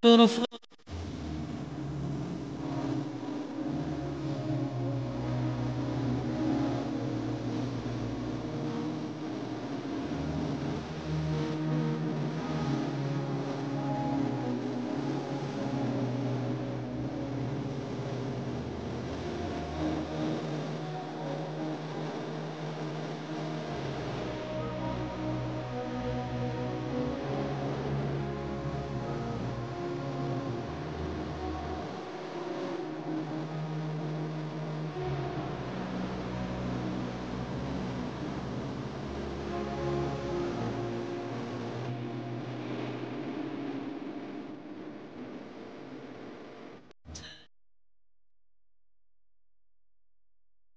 huruf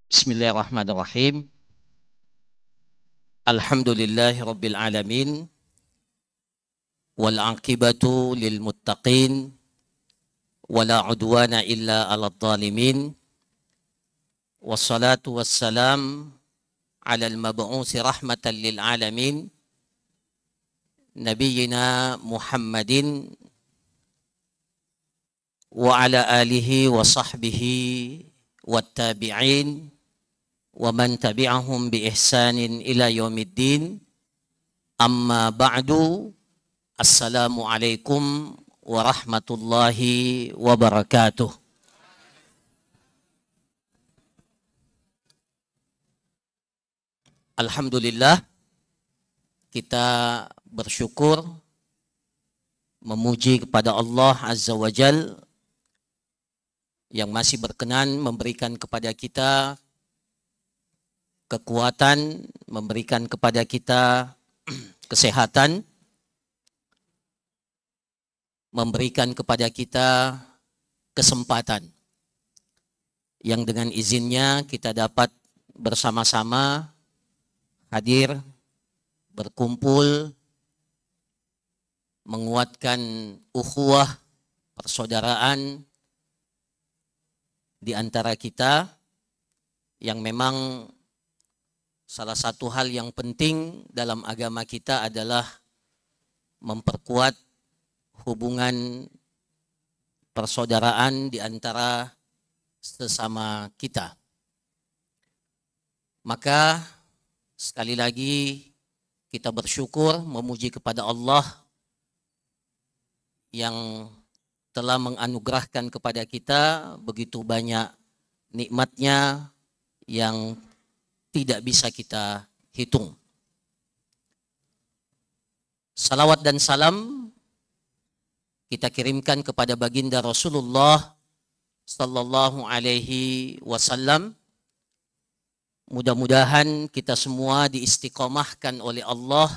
Bismillahirrahmanirrahim. Alhamdulillahi rabbil alamin. Wal aqibatu lil muttaqin. Wala udwana illa 'alal zalimin. Wassalatu wassalam 'alal mab'usi rahmatan lil alamin. Nabiyyina Muhammadin wa ala alihi wa sahbihi wattabi'in wa man tabi'ahum bi ihsanin ila yaumiddin. Amma ba'du. Assalamualaikum warahmatullahi wabarakatuh. Alhamdulillah, kita bersyukur memuji kepada Allah Azza wa Jal yang masih berkenan memberikan kepada kita kekuatan, memberikan kepada kita kesehatan, memberikan kepada kita kesempatan yang dengan izinnya kita dapat bersama-sama hadir, berkumpul, menguatkan ukhuwah, persaudaraan di antara kita yang memang salah satu hal yang penting dalam agama kita adalah memperkuat hubungan persaudaraan di antara sesama kita. Maka sekali lagi kita bersyukur memuji kepada Allah yang telah menganugerahkan kepada kita begitu banyak nikmatnya yang tidak bisa kita hitung. Salawat dan salam kita kirimkan kepada baginda Rasulullah sallallahu alaihi wasallam. Mudah-mudahan kita semua diistiqomahkan oleh Allah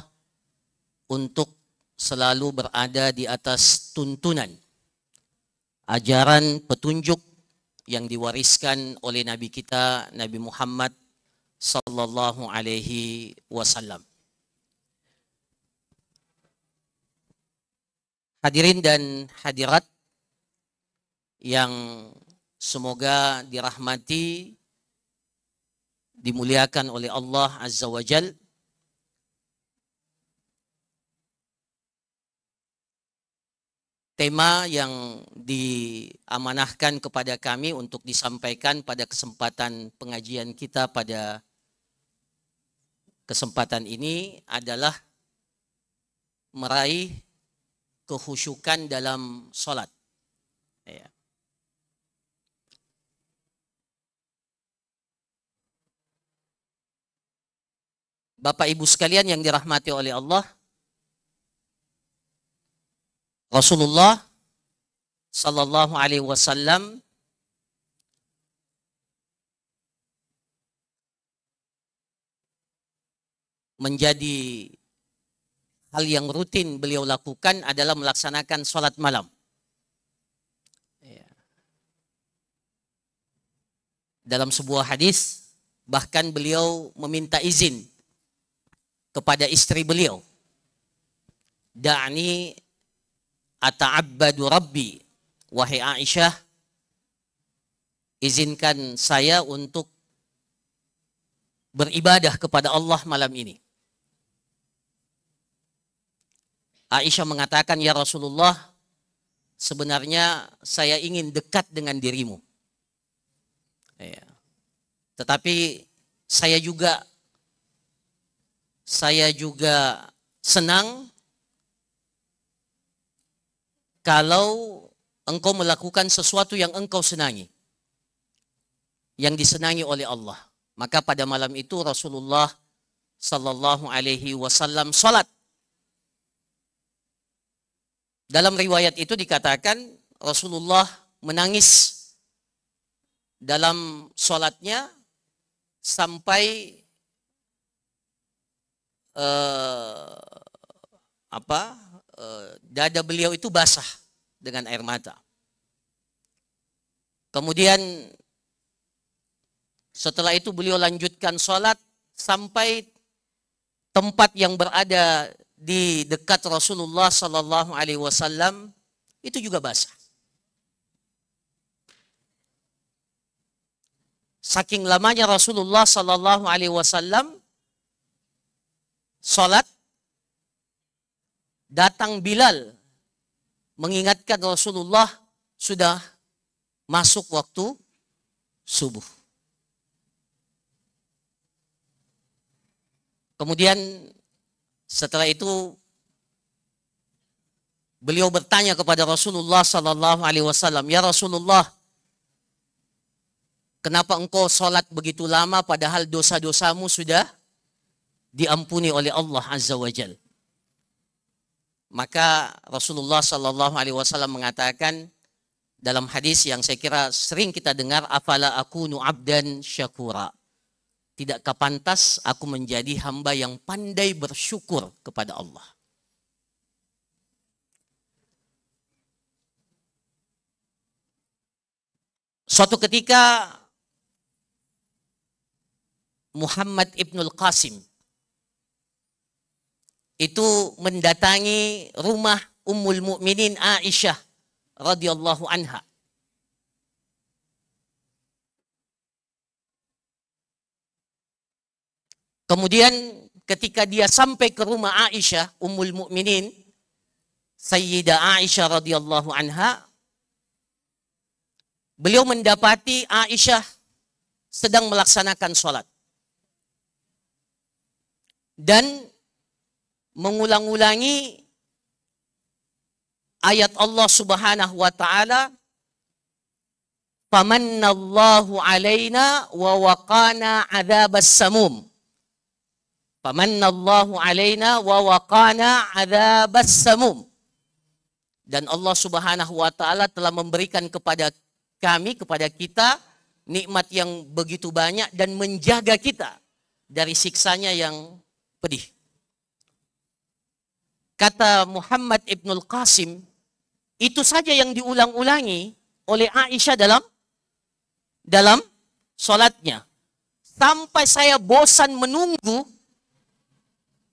untuk selalu berada di atas tuntunan, ajaran, petunjuk yang diwariskan oleh Nabi kita, Nabi Muhammad sallallahu alaihi wasallam. Hadirin dan hadirat yang semoga dirahmati, dimuliakan oleh Allah Azza wa Jal. Tema yang diamanahkan kepada kami untuk disampaikan pada kesempatan pengajian kita pada kesempatan ini adalah meraih kekhusyukan dalam sholat. Ya. Bapak Ibu sekalian yang dirahmati oleh Allah, Rasulullah sallallahu alaihi wasallam menjadi hal yang rutin beliau lakukan adalah melaksanakan sholat malam. Dalam sebuah hadis, bahkan beliau meminta izin kepada istri beliau. Da'ni ata'abbadu rabbi. Wahai Aisyah, izinkan saya untuk beribadah kepada Allah malam ini. Aisyah mengatakan, ya Rasulullah, sebenarnya saya ingin dekat dengan dirimu. Ya. Tetapi saya juga senang kalau engkau melakukan sesuatu yang engkau senangi, yang disenangi oleh Allah. Maka pada malam itu Rasulullah Sallallahu Alaihi Wasallam salat. Dalam riwayat itu dikatakan Rasulullah menangis dalam salatnya sampai dada beliau itu basah dengan air mata. Kemudian setelah itu beliau lanjutkan sholat sampai tempat yang berada di dekat Rasulullah Sallallahu Alaihi Wasallam itu juga basah. Saking lamanya Rasulullah Sallallahu Alaihi Wasallam sholat, datang Bilal mengingatkan Rasulullah sudah masuk waktu subuh. Kemudian setelah itu beliau bertanya kepada Rasulullah Sallallahu Alaihi Wasallam, ya Rasulullah, kenapa engkau sholat begitu lama padahal dosa-dosamu sudah diampuni oleh Allah Azza wa Jal? Maka Rasulullah Sallallahu Alaihi Wasallam mengatakan dalam hadis yang saya kira sering kita dengar, afala akunu abdan syakura. Tidakkah pantas aku menjadi hamba yang pandai bersyukur kepada Allah? Suatu ketika Muhammad Ibnul Qasim itu mendatangi rumah Ummul Mukminin Aisyah radhiyallahu anha. Kemudian ketika dia sampai ke rumah Aisyah Ummul Mukminin Sayyidah Aisyah radhiyallahu anha, beliau mendapati Aisyah sedang melaksanakan sholat dan mengulang-ulangi ayat Allah Subhanahu wa taala, "Famannallahu alaina wa waqana adzabas samum." Famannallahu alaina wa waqana adzabas samum. Dan Allah Subhanahu wa taala telah memberikan kepada kami, kepada kita nikmat yang begitu banyak dan menjaga kita dari siksanya yang pedih. Kata Muhammad Ibnul Qasim, itu saja yang diulang-ulangi oleh Aisyah dalam sholatnya. Sampai saya bosan menunggu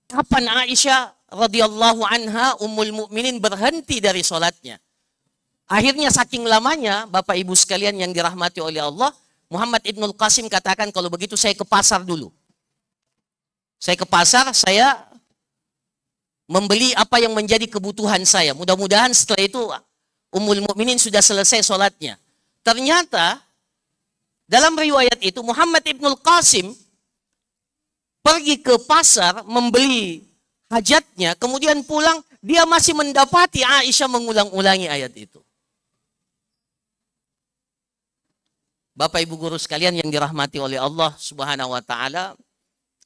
kapan Aisyah radhiyallahu anha Ummul Mukminin berhenti dari sholatnya. Akhirnya saking lamanya, Bapak Ibu sekalian yang dirahmati oleh Allah, Muhammad Ibnul Qasim katakan, kalau begitu saya ke pasar dulu. Saya ke pasar, saya membeli apa yang menjadi kebutuhan saya. Mudah-mudahan setelah itu Ummul Mukminin sudah selesai sholatnya. Ternyata dalam riwayat itu Muhammad Ibnul Qasim pergi ke pasar membeli hajatnya, kemudian pulang, dia masih mendapati Aisyah mengulang-ulangi ayat itu. Bapak Ibu guru sekalian yang dirahmati oleh Allah Subhanahu wa taala,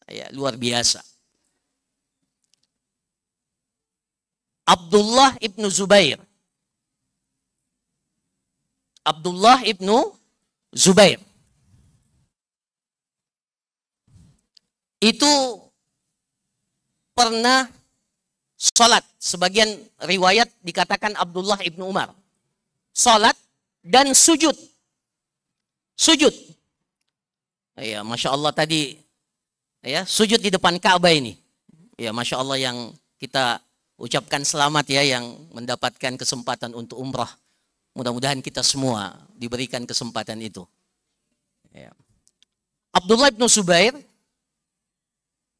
ya, luar biasa. Abdullah ibnu Zubair. Abdullah ibnu Zubair itu pernah sholat. Sebagian riwayat dikatakan Abdullah ibnu Umar sholat dan sujud. Sujud. Ya, Masya Allah tadi, ya, sujud di depan Ka'bah ini. Ya, Masya Allah yang kita ucapkan selamat ya, yang mendapatkan kesempatan untuk umrah. Mudah-mudahan kita semua diberikan kesempatan itu. Ya. Abdullah ibnu Zubair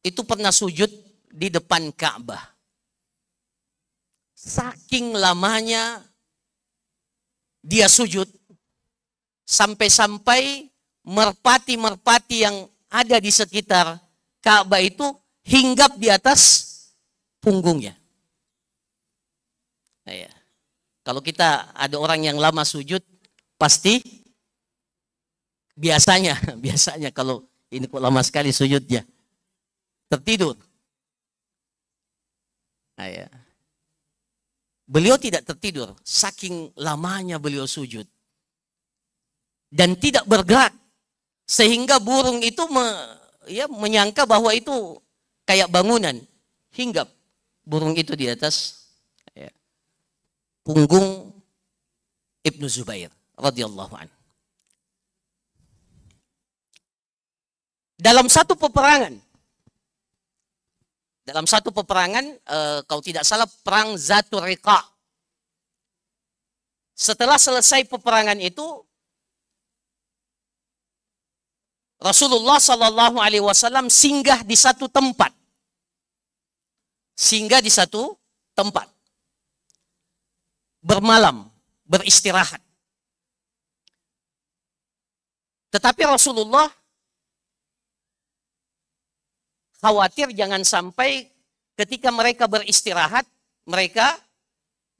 itu pernah sujud di depan Ka'bah. Saking lamanya dia sujud sampai-sampai merpati-merpati yang ada di sekitar Ka'bah itu hinggap di atas punggungnya. Nah, ya. Kalau kita ada orang yang lama sujud, pasti biasanya kalau ini kok lama sekali sujudnya, tertidur. Nah, ya. Beliau tidak tertidur, saking lamanya beliau sujud. Dan tidak bergerak. Sehingga burung itu menyangka bahwa itu kayak bangunan. Hinggap burung itu di atas punggung Ibnu Zubair radhiyallahu anhu. Dalam satu peperangan, kalau tidak salah perang Zatul Riqa. Setelah selesai peperangan itu, Rasulullah Shallallahu Alaihi Wasallam singgah di satu tempat, bermalam, beristirahat. Tetapi Rasulullah khawatir jangan sampai ketika mereka beristirahat, mereka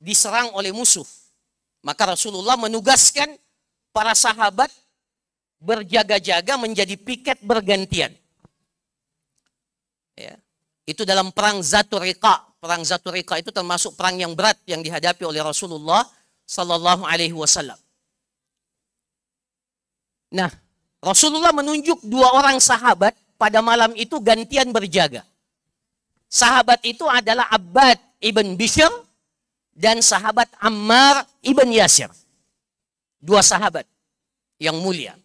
diserang oleh musuh. Maka Rasulullah menugaskan para sahabat berjaga-jaga menjadi piket bergantian. Ya. Itu dalam perang Zatul Riqa. Perang Zatul Riqa itu termasuk perang yang berat yang dihadapi oleh Rasulullah Sallallahu Alaihi Wasallam. Nah, Rasulullah menunjuk 2 orang sahabat pada malam itu gantian berjaga. Sahabat itu adalah Abbad ibn Bishr dan sahabat Ammar ibn Yasir. 2 sahabat yang mulia.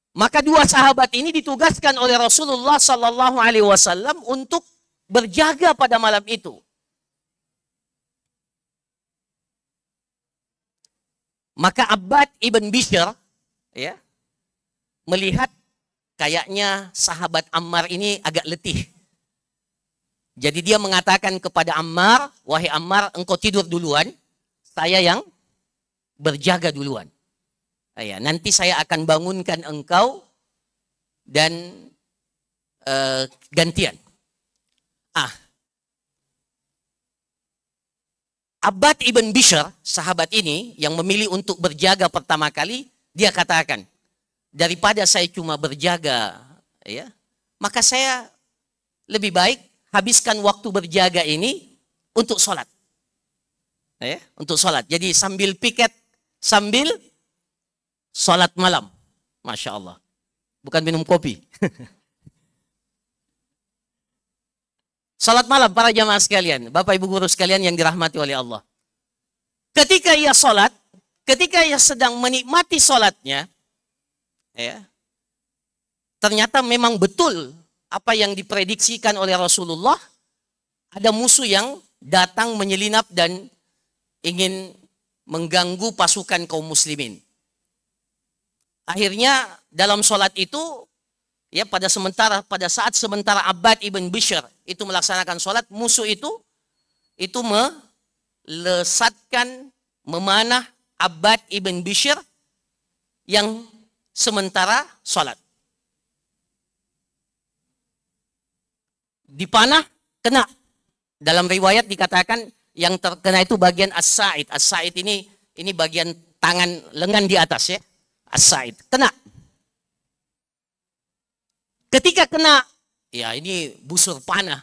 Maka 2 sahabat ini ditugaskan oleh Rasulullah Sallallahu Alaihi Wasallam untuk berjaga pada malam itu. Maka Abbad ibn Bishr melihat kayaknya sahabat Ammar ini agak letih. Jadi dia mengatakan kepada Ammar, wahai Ammar, engkau tidur duluan, saya yang berjaga duluan. Nanti saya akan bangunkan engkau dan gantian. Abbad ibn Bishr, sahabat ini yang memilih untuk berjaga pertama kali, dia katakan, daripada saya cuma berjaga, maka saya lebih baik habiskan waktu berjaga ini untuk sholat. Untuk sholat. Jadi sambil piket, sambil sholat malam. Masya Allah. Bukan minum kopi. Sholat malam para jamaah sekalian. Bapak ibu guru sekalian yang dirahmati oleh Allah. Ketika ia sholat, ketika ia sedang menikmati sholatnya, ternyata memang betul apa yang diprediksikan oleh Rasulullah. Ada musuh yang datang menyelinap dan ingin mengganggu pasukan kaum muslimin. Akhirnya dalam sholat itu, pada saat sementara Abbad ibn Bishr itu melaksanakan sholat, musuh itu melesatkan, memanah Abbad ibn Bishr yang sementara sholat. Dipanah, kena. Dalam riwayat dikatakan yang terkena itu bagian as-sa'id. As-sa'id ini bagian tangan lengan di atas ya. As-sa'id. Kena. Ketika kena, ini busur panah.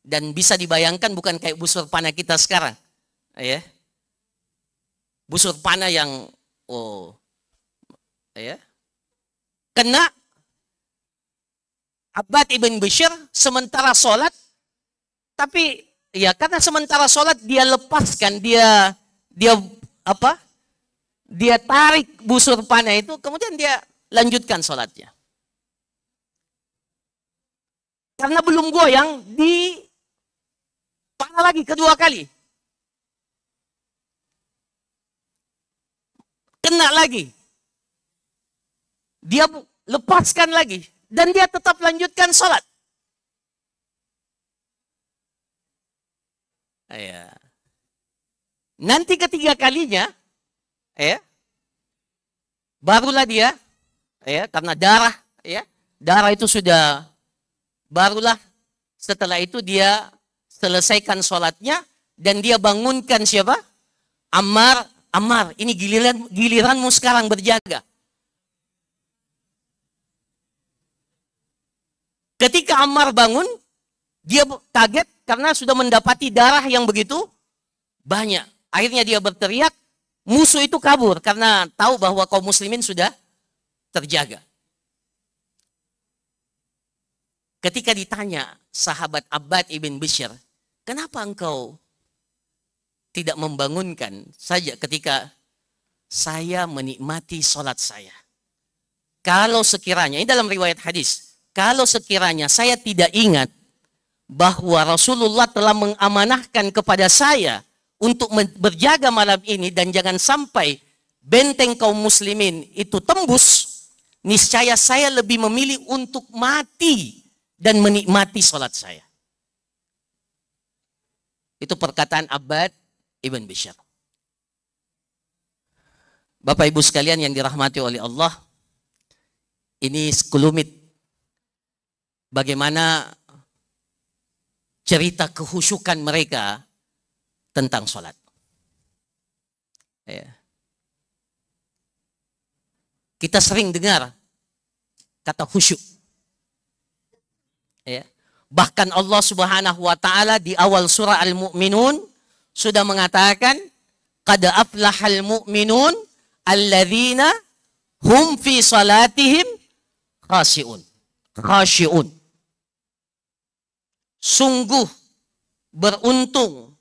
Dan bisa dibayangkan bukan kayak busur panah kita sekarang. Busur panah yang, kena Abbad ibn Bishr sementara sholat, tapi karena sementara sholat dia lepaskan, dia tarik busur panah itu, kemudian dia lanjutkan sholatnya. Karena belum goyang, dipanah lagi kedua kali. Kena lagi. Dia lepaskan lagi. Dan dia tetap lanjutkan sholat. Nanti ketiga kalinya, ya, barulah dia, ya, karena darah, ya, darah itu sudah, barulah setelah itu dia selesaikan sholatnya dan dia bangunkan siapa? Ammar, Ammar, ini giliranmu sekarang berjaga. Ketika Ammar bangun, dia kaget karena sudah mendapati darah yang begitu banyak. Akhirnya dia berteriak, musuh itu kabur karena tahu bahwa kaum muslimin sudah terjaga. Ketika ditanya sahabat Abbad ibn Bishr, kenapa engkau tidak membangunkan saja ketika saya menikmati sholat saya? Kalau sekiranya, ini dalam riwayat hadis, kalau sekiranya saya tidak ingat bahwa Rasulullah telah mengamanahkan kepada saya untuk berjaga malam ini dan jangan sampai benteng kaum muslimin itu tembus, niscaya saya lebih memilih untuk mati dan menikmati sholat saya. Itu perkataan Abbad ibn Bishr. Bapak Ibu sekalian yang dirahmati oleh Allah, ini sekelumit bagaimana cerita kehusyukan mereka tentang sholat. Ya. Kita sering dengar kata khusyuk. Ya. Bahkan Allah Subhanahu wa taala di awal surah Al-Mu'minun sudah mengatakan qad aflahal mu'minun alladzina hum fi salatihim khashi'un. Khashi'un. Sungguh beruntung,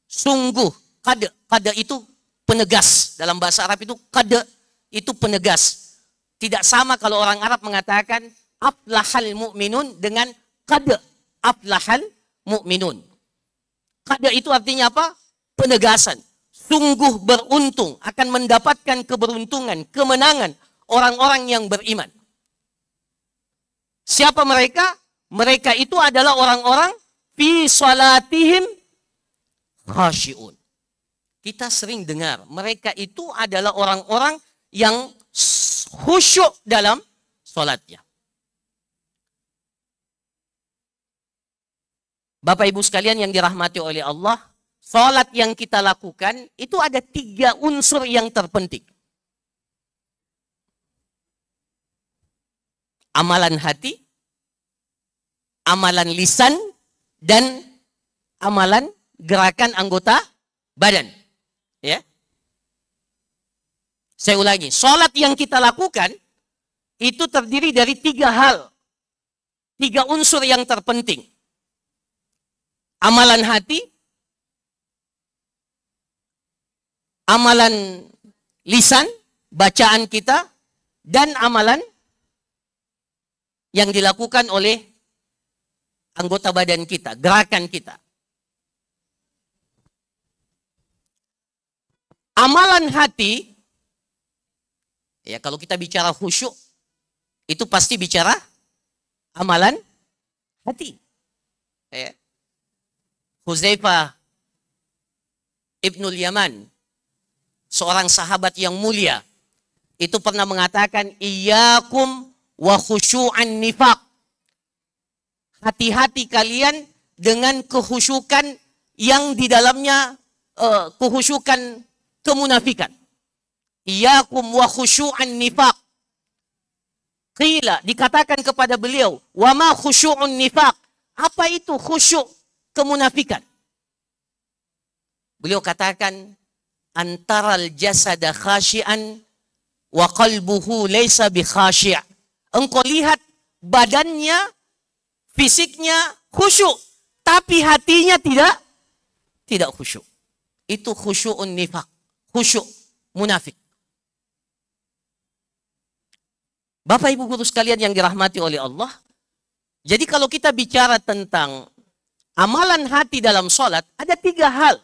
sungguh, kada itu penegas, dalam bahasa Arab itu kada itu penegas. Tidak sama kalau orang Arab mengatakan aflahal mu'minun dengan kada aflahal mu'minun. Kada itu artinya apa? Penegasan. Sungguh beruntung, akan mendapatkan keberuntungan, kemenangan orang-orang yang beriman. Siapa mereka? Mereka itu adalah orang-orang fi salatihim khashi'un. Kita sering dengar, mereka itu adalah orang-orang yang khusyuk dalam salatnya. Bapak Ibu sekalian yang dirahmati oleh Allah, salat yang kita lakukan itu ada 3 unsur yang terpenting. Amalan hati, amalan lisan, dan amalan gerakan anggota badan. Ya. Saya ulangi, salat yang kita lakukan itu terdiri dari 3 hal. 3 unsur yang terpenting. Amalan hati, amalan lisan, bacaan kita, dan amalan yang dilakukan oleh anggota badan kita, gerakan kita. Amalan hati, ya kalau kita bicara khusyuk, itu pasti bicara amalan hati. Ya. Huzaifah Ibnul Yaman, seorang sahabat yang mulia, itu pernah mengatakan, iyyakum wa khusyu'an nifaq. Hati-hati kalian dengan kehusyukan yang di dalamnya kehusyukan kemunafikan. Iyyakum wa khusyu'an nifaq. Qila, dikatakan kepada beliau, wa ma khusyu'un nifaq. Apa itu khusyuk kemunafikan? Beliau katakan, antaral jasada khasyian wa qalbuhu laysa bi khasyi'. Engkau lihat badannya, fisiknya khusyuk, tapi hatinya tidak khusyuk. Itu khusyu'un nifaq, khusyuk munafik. Bapak Ibu guru sekalian yang dirahmati oleh Allah, jadi kalau kita bicara tentang amalan hati dalam sholat, ada 3 hal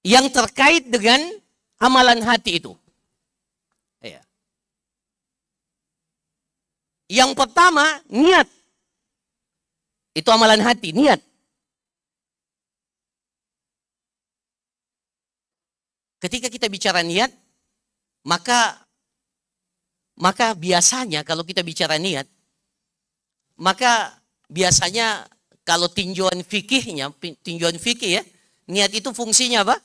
yang terkait dengan amalan hati itu. Ya. Yang pertama, niat. Itu amalan hati, niat. ketika kita bicara niat, maka biasanya kalau kita bicara niat, maka biasanya kalau tinjauan fikih ya, niat itu fungsinya apa?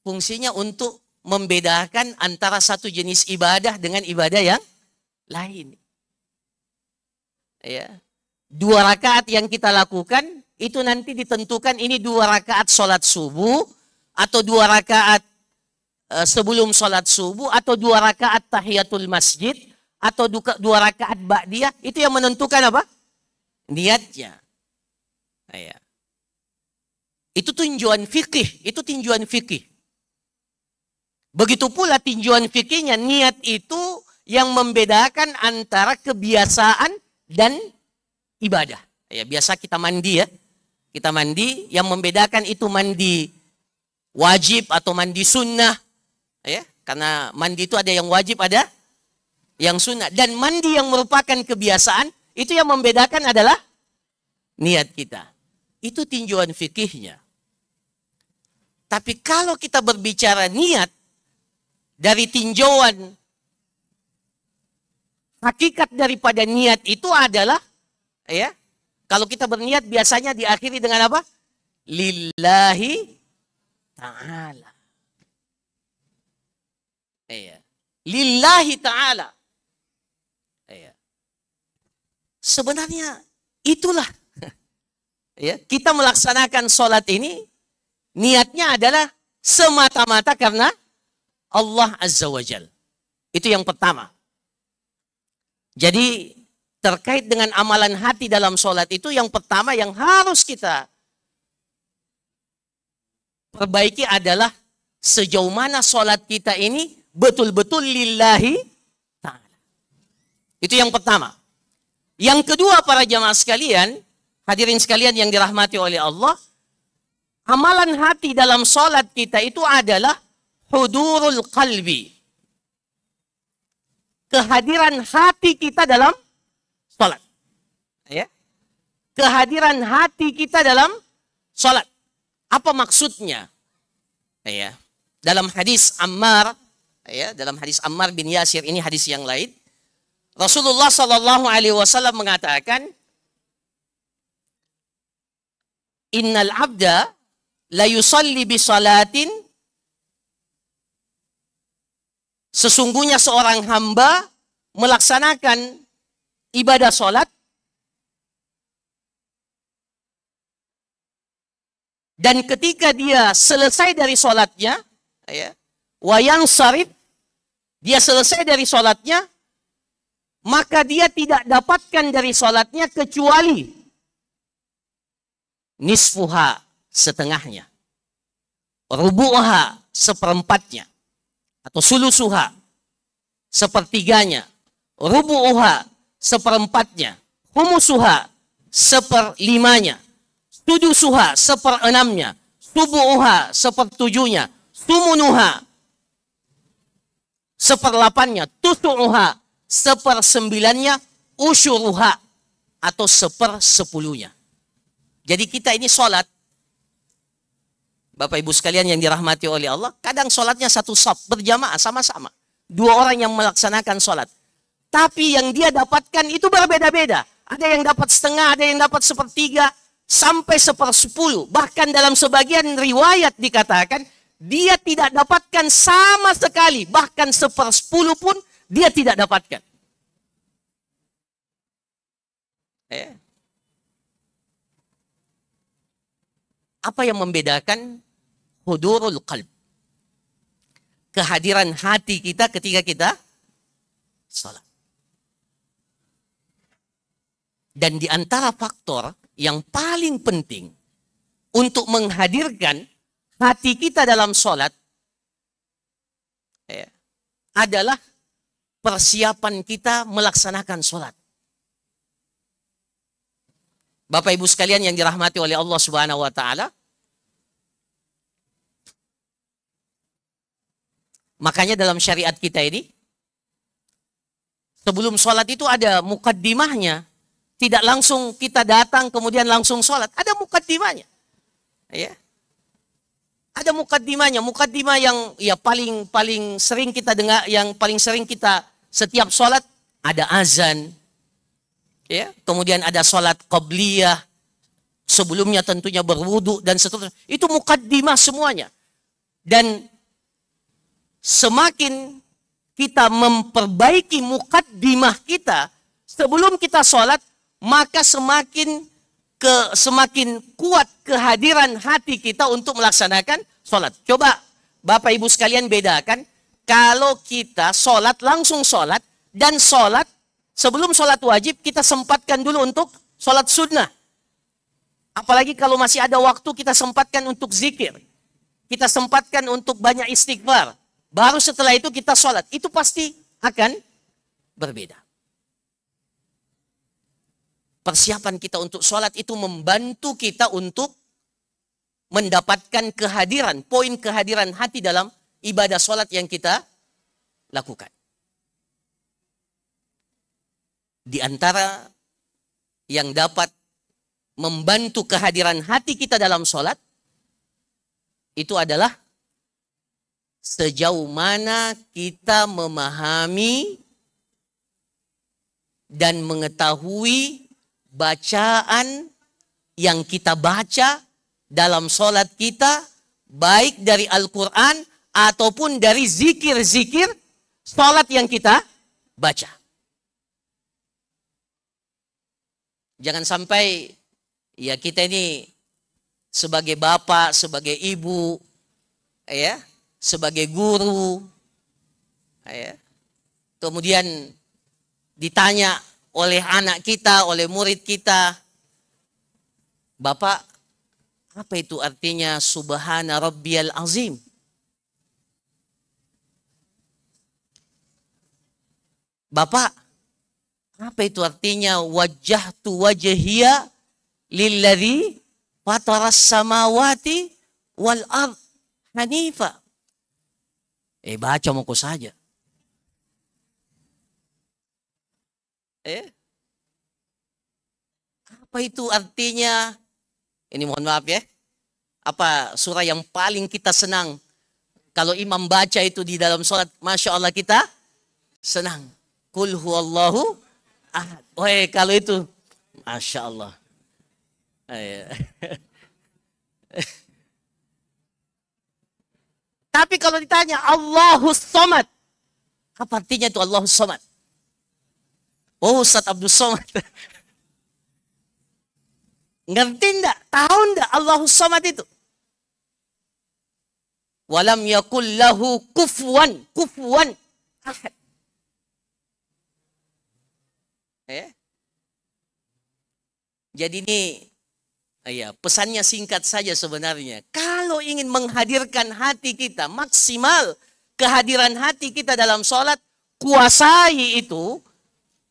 Fungsinya untuk membedakan antara satu jenis ibadah dengan ibadah yang lain. Ya. 2 rakaat yang kita lakukan itu nanti ditentukan ini 2 rakaat sholat subuh atau 2 rakaat sebelum sholat subuh atau 2 rakaat tahiyatul masjid atau 2 rakaat ba'diyah, itu yang menentukan apa? Niatnya. Ya. Itu tinjauan fikih, itu tinjauan fikih. Begitu pula tinjauan fikihnya, niat itu yang membedakan antara kebiasaan dan ibadah. Ya, biasa kita mandi ya. Kita mandi, yang membedakan itu mandi wajib atau mandi sunnah. Ya, karena mandi itu ada yang wajib, ada yang sunnah. Dan mandi yang merupakan kebiasaan, itu yang membedakan adalah niat kita. Itu tinjauan fikihnya. Tapi kalau kita berbicara niat, dari tinjauan hakikat daripada niat itu adalah, ya, kalau kita berniat biasanya diakhiri dengan apa? Lillahi ta'ala. Ya. Lillahi ta'ala. Ya. Sebenarnya itulah, ya, kita melaksanakan sholat ini, niatnya adalah semata-mata karena Allah Azza wa Jal. Itu yang pertama. Jadi terkait dengan amalan hati dalam sholat itu, yang pertama yang harus kita perbaiki adalah sejauh mana sholat kita ini betul-betul lillahi ta'ala. Itu yang pertama. Yang kedua, para jamaah sekalian, hadirin sekalian yang dirahmati oleh Allah, amalan hati dalam sholat kita itu adalah hudurul qalbi. Kehadiran hati kita dalam sholat. Ya. Kehadiran hati kita dalam sholat. Apa maksudnya? Ya. Dalam hadis Ammar, ya, dalam hadis Ammar bin Yasir, ini hadis yang lain, Rasulullah Shallallahu Alaihi Wasallam mengatakan, Innal abda la yusalli bi salatin, sesungguhnya seorang hamba melaksanakan ibadah sholat dan ketika dia selesai dari sholatnya, ya, wayang sarif, dia selesai dari sholatnya, maka dia tidak dapatkan dari sholatnya kecuali nisfuha, setengahnya, rubu'ha, seperempatnya, atau sulusuha, sepertiganya, rubu'uha, seperempatnya, humusuha, seperlimanya, sudusuha, seperenamnya, subu'uha, sepertujuhnya, sumunuha, seperlapannya, tusu'uha, sepersembilannya, usyuruha, atau sepersepuluhnya. Jadi kita ini sholat, Bapak Ibu sekalian yang dirahmati oleh Allah, kadang sholatnya satu shaf, berjamaah, sama-sama. 2 orang yang melaksanakan sholat. Tapi yang dia dapatkan itu berbeda-beda. Ada yang dapat setengah, ada yang dapat sepertiga, sampai 1/10. Bahkan dalam sebagian riwayat dikatakan, dia tidak dapatkan sama sekali. Bahkan 1/10 pun dia tidak dapatkan. Apa yang membedakan hudurul qalb? Kehadiran hati kita ketika kita salat. Dan di antara faktor yang paling penting untuk menghadirkan hati kita dalam salat adalah persiapan kita melaksanakan salat. Bapak Ibu sekalian yang dirahmati oleh Allah Subhanahu wa taala, makanya dalam syariat kita ini, sebelum sholat itu ada mukaddimahnya. Tidak langsung kita datang kemudian langsung sholat. Ada mukaddimahnya. Ya. Ada ada mukaddimahnya. Mukaddimah yang ya paling sering kita dengar, yang paling sering kita setiap sholat ada azan, ya. Kemudian ada sholat qabliyah, sebelumnya tentunya berwudu dan seterusnya. Itu mukaddimah semuanya. Dan semakin kita memperbaiki mukaddimah kita sebelum kita sholat, maka semakin kuat kehadiran hati kita untuk melaksanakan sholat. Coba Bapak Ibu sekalian bedakan, kalau kita sholat, langsung sholat, dan sholat, sebelum sholat wajib kita sempatkan dulu untuk sholat sunnah. Apalagi kalau masih ada waktu, kita sempatkan untuk zikir. Kita sempatkan untuk banyak istighfar. Baru setelah itu kita sholat. Itu pasti akan berbeda. Persiapan kita untuk sholat itu membantu kita untuk mendapatkan kehadiran, poin kehadiran hati dalam ibadah sholat yang kita lakukan. Di antara yang dapat membantu kehadiran hati kita dalam sholat, itu adalah sejauh mana kita memahami dan mengetahui bacaan yang kita baca dalam sholat kita, baik dari Al-Quran ataupun dari zikir-zikir sholat yang kita baca. Jangan sampai ya kita ini sebagai bapak, sebagai ibu, ya, sebagai guru, ya, kemudian ditanya oleh anak kita, oleh murid kita, Bapak, apa itu artinya Subhana Rabbiyal Azim? Bapak, apa itu artinya wajjahtu wajhiya lilladzi fataras samawati wal ard hanifa? Baca muka saja. Apa itu artinya? Ini mohon maaf ya. Apa surah yang paling kita senang? Kalau imam baca itu di dalam sholat, Masya Allah kita senang. Qul huwallahu ahad. Kalau itu, Masya Allah. Tapi kalau ditanya Allahus Somad, apa artinya itu Allahus Somad? Oh, Ustaz Abdul Somad. Ngerti enggak? Tahu enggak Allahus Somad itu? Walam yakul lahu kufuwan ahad. Jadi ini pesannya singkat saja sebenarnya. Kalau ingin menghadirkan hati kita, maksimal kehadiran hati kita dalam sholat, kuasai itu.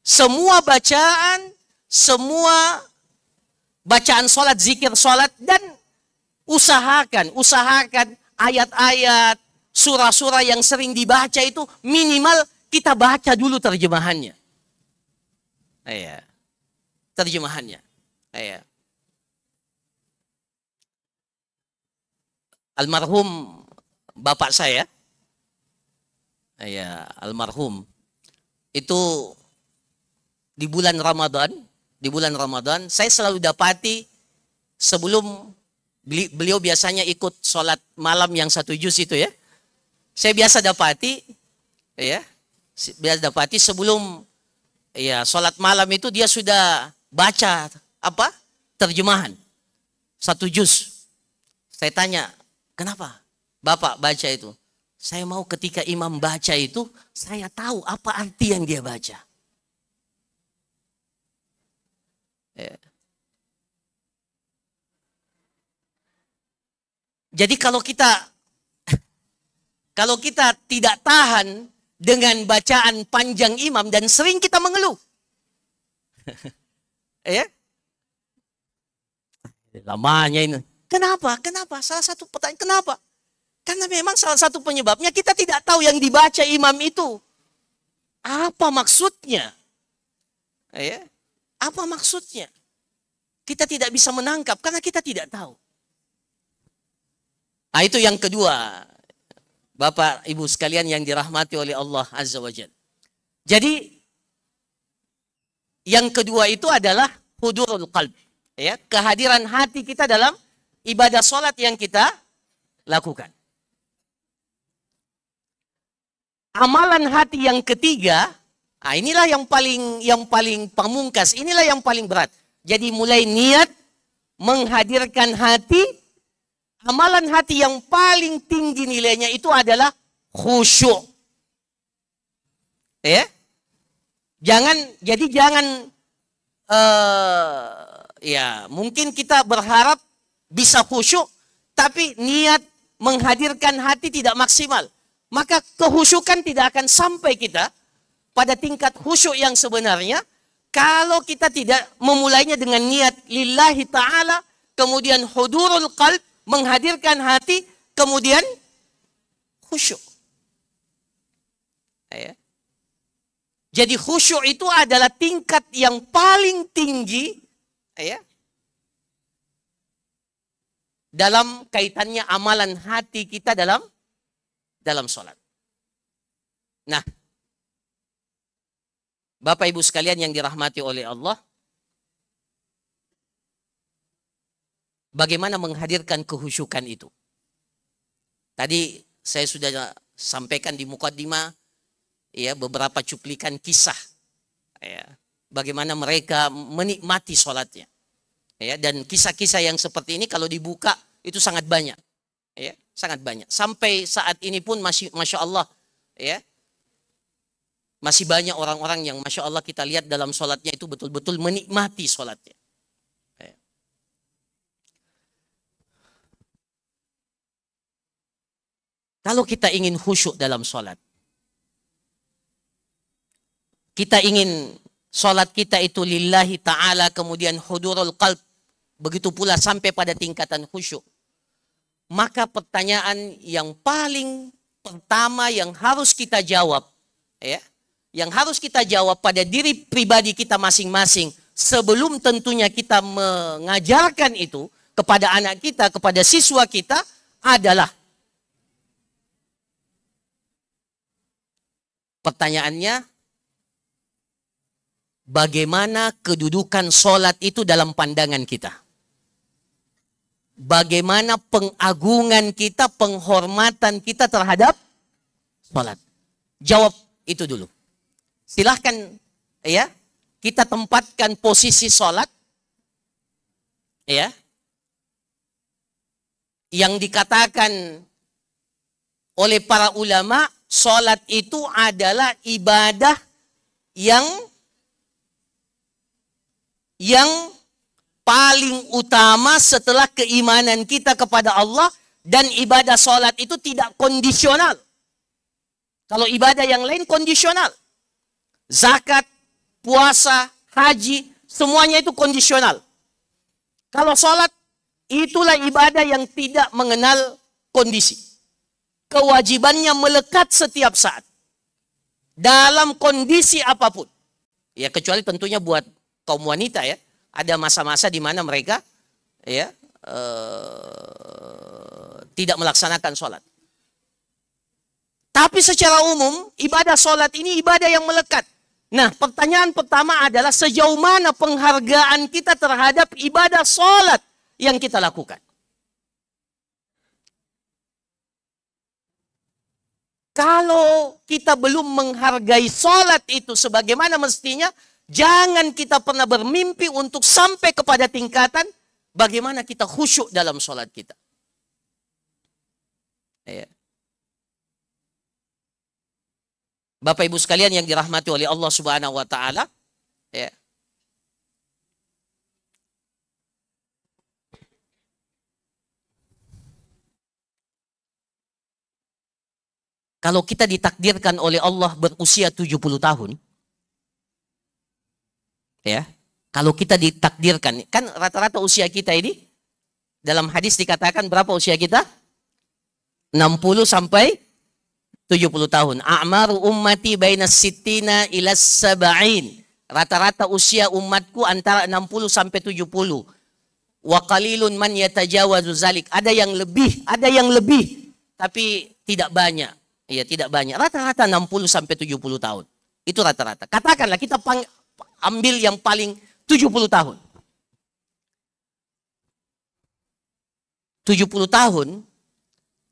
Semua bacaan sholat, zikir sholat, dan usahakan ayat-ayat, surah-surah yang sering dibaca itu minimal kita baca dulu terjemahannya. Terjemahannya. Almarhum bapak saya, almarhum itu di bulan Ramadan, saya selalu dapati sebelum beliau biasanya ikut sholat malam yang 1 juz itu ya. Saya biasa dapati sebelum sholat malam itu dia sudah baca terjemahan 1 juz. Saya tanya, kenapa Bapak baca itu? Saya mau ketika imam baca itu, saya tahu apa arti yang dia baca. Jadi kalau kita tidak tahan dengan bacaan panjang imam dan sering kita mengeluh. Lamanya ini. Kenapa? Salah satu pertanyaan, kenapa? Karena memang salah satu penyebabnya kita tidak tahu yang dibaca imam itu. Apa maksudnya? Apa maksudnya? Kita tidak bisa menangkap karena kita tidak tahu. Nah, itu yang kedua. Bapak Ibu sekalian yang dirahmati oleh Allah Azza wa Jalla. Jadi yang kedua itu adalah hudurul qalb, ya, kehadiran hati kita dalam ibadah sholat yang kita lakukan. Amalan hati yang ketiga, nah inilah yang paling pamungkas, inilah yang paling berat. Jadi mulai niat menghadirkan hati. Amalan hati yang paling tinggi nilainya itu adalah khusyuk. Ya, jangan ya mungkin kita berharap bisa khusyuk, tapi niat menghadirkan hati tidak maksimal. Maka kehusyukan tidak akan sampai kita pada tingkat khusyuk yang sebenarnya kalau kita tidak memulainya dengan niat lillahi ta'ala, kemudian hudurul qalb, menghadirkan hati, kemudian khusyuk. Ya. Jadi khusyuk itu adalah tingkat yang paling tinggi, ya, dalam kaitannya amalan hati kita dalam sholat. Nah, Bapak Ibu sekalian yang dirahmati oleh Allah, bagaimana menghadirkan kehusyukan itu? Tadi saya sudah sampaikan di mukaddimah, ya, beberapa cuplikan kisah, ya, bagaimana mereka menikmati sholatnya, ya, dan kisah-kisah yang seperti ini kalau dibuka itu sangat banyak, ya, sangat banyak. Sampai saat ini pun masih, masya Allah, ya, masih banyak orang-orang yang masya Allah kita lihat dalam sholatnya itu betul-betul menikmati sholatnya. Kalau kita ingin khusyuk dalam sholat, kita ingin sholat kita itu lillahi ta'ala, kemudian hudurul qalb, begitu pula sampai pada tingkatan khusyuk. Maka pertanyaan yang paling pertama yang harus kita jawab, ya, yang harus kita jawab pada diri pribadi kita masing-masing, sebelum tentunya kita mengajarkan itu kepada anak kita, kepada siswa kita, adalah pertanyaannya, bagaimana kedudukan sholat itu dalam pandangan kita? Bagaimana pengagungan kita, penghormatan kita terhadap sholat? Jawab itu dulu. Silahkan, ya, kita tempatkan posisi sholat, ya, yang dikatakan oleh para ulama, sholat itu adalah ibadah yang paling utama setelah keimanan kita kepada Allah, dan ibadah sholat itu tidak kondisional. Kalau ibadah yang lain kondisional. Zakat, puasa, haji, semuanya itu kondisional. Kalau sholat, itulah ibadah yang tidak mengenal kondisi. Kewajibannya melekat setiap saat. Dalam kondisi apapun. Ya, kecuali tentunya buat kaum wanita, ya. Ada masa-masa di mana mereka, ya, tidak melaksanakan sholat. Tapi secara umum, ibadah sholat ini ibadah yang melekat. Nah, pertanyaan pertama adalah sejauh mana penghargaan kita terhadap ibadah sholat yang kita lakukan. Kalau kita belum menghargai sholat itu sebagaimana mestinya, jangan kita pernah bermimpi untuk sampai kepada tingkatan bagaimana kita khusyuk dalam sholat kita. Ya. Bapak Ibu sekalian yang dirahmati oleh Allah Subhanahu wa Ta'ala, ya. Kalau kita ditakdirkan oleh Allah berusia 70 tahun, ya, kalau kita ditakdirkan, kan rata-rata usia kita ini, dalam hadis dikatakan berapa usia kita? 60 sampai 70 tahun. A'maru ummati bainas sittina ila sab'in. Rata-rata usia umatku antara 60 sampai 70. Wa qalilun man yatajawazu zalik. Ada yang lebih, tapi tidak banyak. Ya, tidak banyak. Rata-rata 60 sampai 70 tahun. Itu rata-rata. Katakanlah kita ambil yang paling 70 tahun. 70 tahun,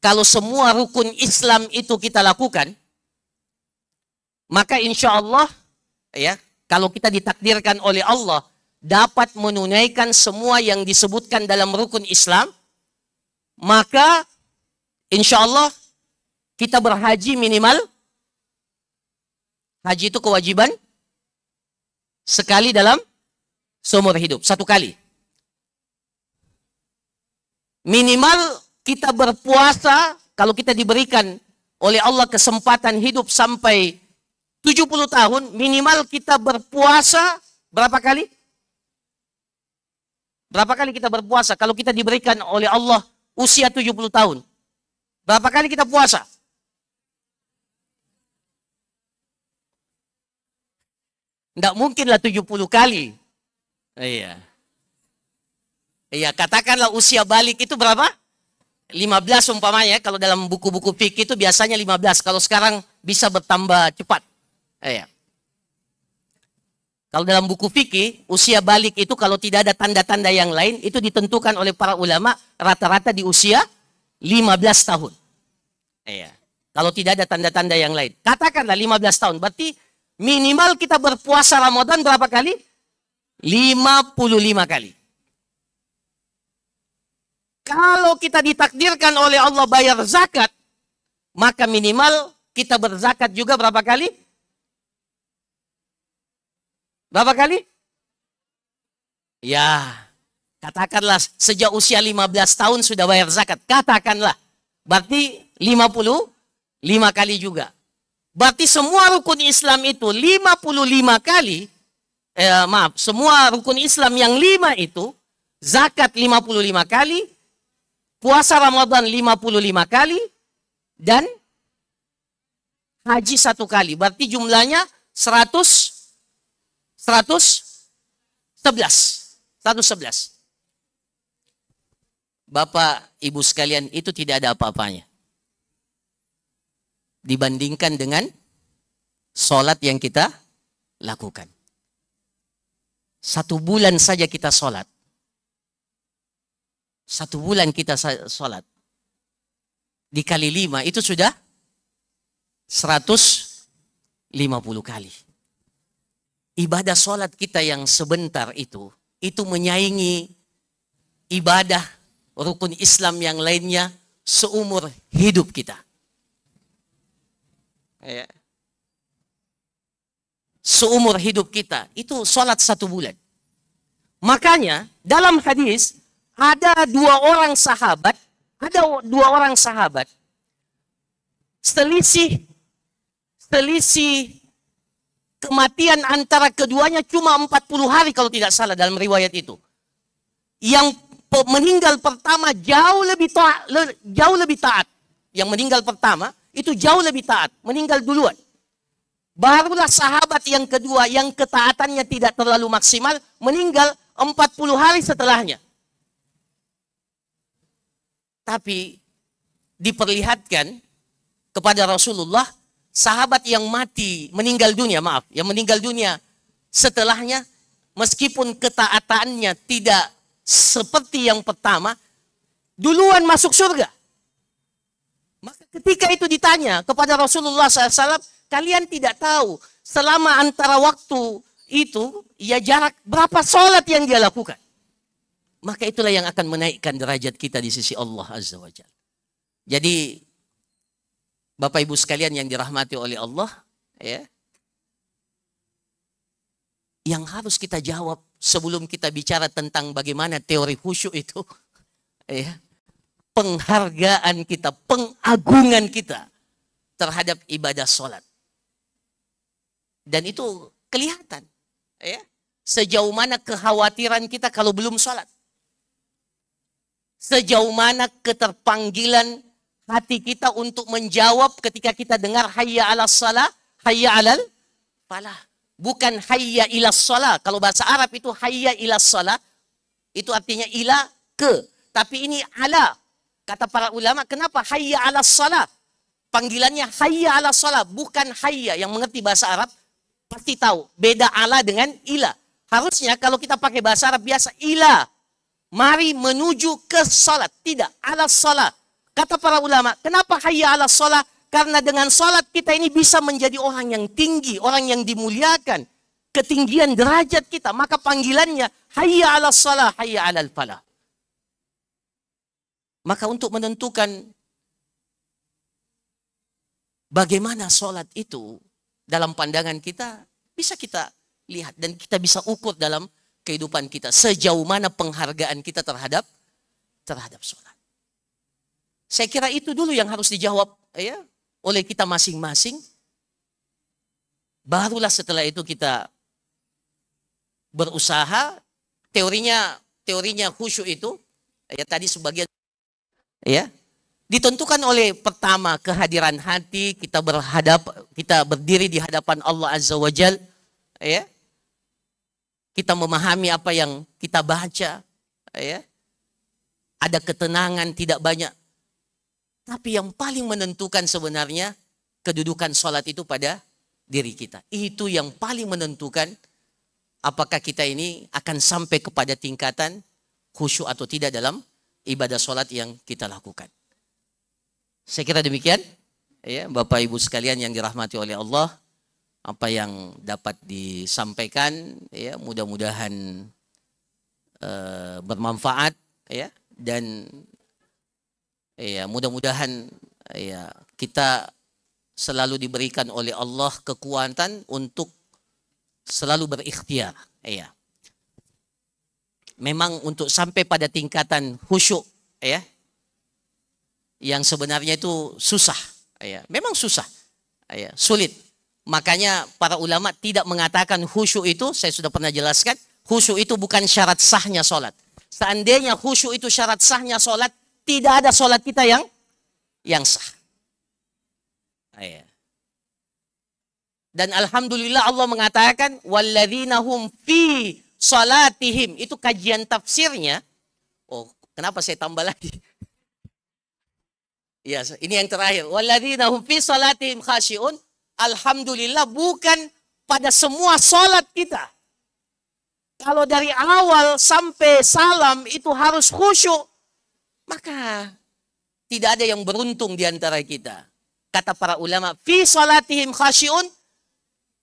kalau semua rukun Islam itu kita lakukan, maka insya Allah, ya, kalau kita ditakdirkan oleh Allah, dapat menunaikan semua yang disebutkan dalam rukun Islam, maka insya Allah kita berhaji minimal, haji itu kewajiban sekali dalam seumur hidup, satu kali. Minimal kita berpuasa, kalau kita diberikan oleh Allah kesempatan hidup sampai 70 tahun, minimal kita berpuasa berapa kali? Berapa kali kita berpuasa? Kalau kita diberikan oleh Allah usia 70 tahun, berapa kali kita puasa? Tidak mungkinlah 70 kali. Iya. Iya, katakanlah usia balik itu berapa? 15 umpamanya. Kalau dalam buku-buku fikih itu biasanya 15. Kalau sekarang bisa bertambah cepat. Iya. Kalau dalam buku fikih, usia balik itu kalau tidak ada tanda-tanda yang lain, itu ditentukan oleh para ulama rata-rata di usia 15 tahun. Iya. Kalau tidak ada tanda-tanda yang lain. Katakanlah 15 tahun. Berarti minimal kita berpuasa Ramadan berapa kali? 55 kali. Kalau kita ditakdirkan oleh Allah bayar zakat, maka minimal kita berzakat juga berapa kali? Berapa kali? Ya, katakanlah sejak usia 15 tahun sudah bayar zakat. Katakanlah. Berarti 55 kali juga. Berarti semua rukun Islam itu 55 kali, semua rukun Islam yang 5 itu, zakat 55 kali, puasa Ramadan 55 kali, dan haji 1 kali. Berarti jumlahnya 111. 111. Bapak, Ibu sekalian, itu tidak ada apa-apanya dibandingkan dengan sholat yang kita lakukan. 1 bulan saja kita sholat. 1 bulan kita sholat. Dikali 5 itu sudah 150 kali. Ibadah sholat kita yang sebentar itu menyaingi ibadah rukun Islam yang lainnya seumur hidup kita. Ya. Seumur hidup kita itu sholat 1 bulan. Makanya dalam hadis ada 2 orang sahabat, selisih kematian antara keduanya cuma 40 hari kalau tidak salah dalam riwayat itu. Yang meninggal pertama jauh lebih taat. Yang meninggal pertama itu jauh lebih taat, meninggal duluan. Barulah sahabat yang kedua yang ketaatannya tidak terlalu maksimal meninggal 40 hari setelahnya. Tapi diperlihatkan kepada Rasulullah sahabat yang meninggal dunia setelahnya, meskipun ketaatannya tidak seperti yang pertama, duluan masuk surga. Maka ketika itu ditanya kepada Rasulullah SAW, kalian tidak tahu selama antara waktu itu, ya jarak berapa sholat yang dia lakukan. Maka itulah yang akan menaikkan derajat kita di sisi Allah Azza wa Jalla. Jadi, Bapak Ibu sekalian yang dirahmati oleh Allah, ya, yang harus kita jawab sebelum kita bicara tentang bagaimana teori khusyuk itu, ya, penghargaan kita, pengagungan kita terhadap ibadah sholat. Dan itu kelihatan, ya, sejauh mana kekhawatiran kita kalau belum sholat. Sejauh mana keterpanggilan hati kita untuk menjawab ketika kita dengar hayya 'alas shalah, hayya 'alal falah. Bukan hayya ilas shalah. Kalau bahasa Arab itu hayya ilas shalah, Itu artinya ila, ke. Tapi ini ala. Kata para ulama, kenapa hayya ala salat? Panggilannya hayya ala salat, bukan hayya. Yang mengerti bahasa Arab pasti tahu. Beda ala dengan ila. Harusnya kalau kita pakai bahasa Arab biasa, ila. Mari menuju ke salat. Tidak, ala salat. Kata para ulama, kenapa hayya ala salat? Karena dengan salat kita ini bisa menjadi orang yang tinggi, orang yang dimuliakan. Ketinggian derajat kita. Maka panggilannya hayya ala salat, hayya ala falah. Maka untuk menentukan bagaimana salat itu dalam pandangan kita, bisa kita lihat dan kita bisa ukur dalam kehidupan kita. Sejauh mana penghargaan kita terhadap salat. Saya kira itu dulu yang harus dijawab ya oleh kita masing-masing. Barulah setelah itu kita berusaha. Teorinya khusyuk itu ya tadi sebagian ya ditentukan oleh pertama kehadiran hati, kita berdiri di hadapan Allah Azza wa Jal, ya. Kita memahami apa yang kita baca, ya. Ada ketenangan tidak banyak. Tapi yang paling menentukan sebenarnya kedudukan sholat itu pada diri kita. Itu yang paling menentukan apakah kita ini akan sampai kepada tingkatan khusyuk atau tidak dalam ibadah sholat yang kita lakukan. Saya kira demikian, ya, Bapak Ibu sekalian yang dirahmati oleh Allah, apa yang dapat disampaikan, ya, mudah-mudahan bermanfaat, ya, dan ya, mudah-mudahan ya kita selalu diberikan oleh Allah kekuatan untuk selalu berikhtiar, ya. Memang untuk sampai pada tingkatan khusyuk, ya, yang sebenarnya itu susah, ya. Memang susah, ya, sulit. Makanya para ulama tidak mengatakan khusyuk itu, saya sudah pernah jelaskan, khusyuk itu bukan syarat sahnya sholat. Seandainya khusyuk itu syarat sahnya sholat, tidak ada sholat kita yang sah. Ya. Dan alhamdulillah Allah mengatakan walladzina hum fi salatihim, itu kajian tafsirnya. Oh, kenapa saya tambah lagi? Ya, ini yang terakhir. Walladzina hum fi salatihim khashi'un. Alhamdulillah bukan pada semua salat kita. Kalau dari awal sampai salam itu harus khusyuk, maka tidak ada yang beruntung di antara kita. Kata para ulama, fi salatihim khasyi'un,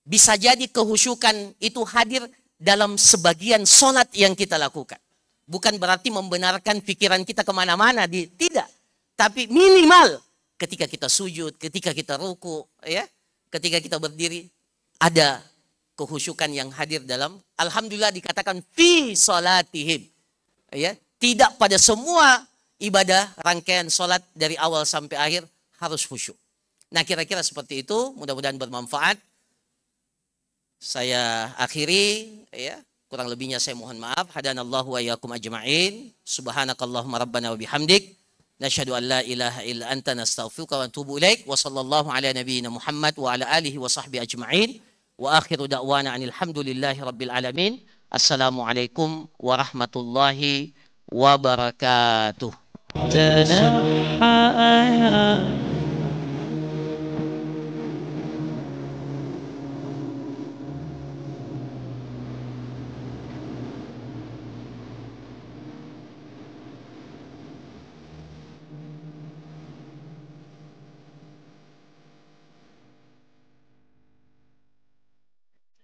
bisa jadi kehusyukan itu hadir dalam sebagian solat yang kita lakukan. Bukan berarti membenarkan pikiran kita kemana-mana, tidak. Tapi minimal ketika kita sujud, ketika kita ruku, ya, ketika kita berdiri, ada kehusyukan yang hadir dalam. Alhamdulillah dikatakan fi salatihim, ya, tidak pada semua ibadah rangkaian solat dari awal sampai akhir harus khusyuk. Nah, kira-kira seperti itu, mudah-mudahan bermanfaat. Saya akhiri, ya, kurang lebihnya saya mohon maaf. Hadanallahu wa iyyakum ajma'in. Subhanakallahumma rabbana wa bihamdik, nasyhadu an la ilaha illa anta nastaghfiruka wa natubu ilaik. Wa sallallahu ala nabiyyina Muhammad wa ala alihi wa sahbihi ajma'in. Wa akhiru da'wana anil hamdulillahi rabbil alamin. Assalamualaikum warahmatullahi wabarakatuh. تنحى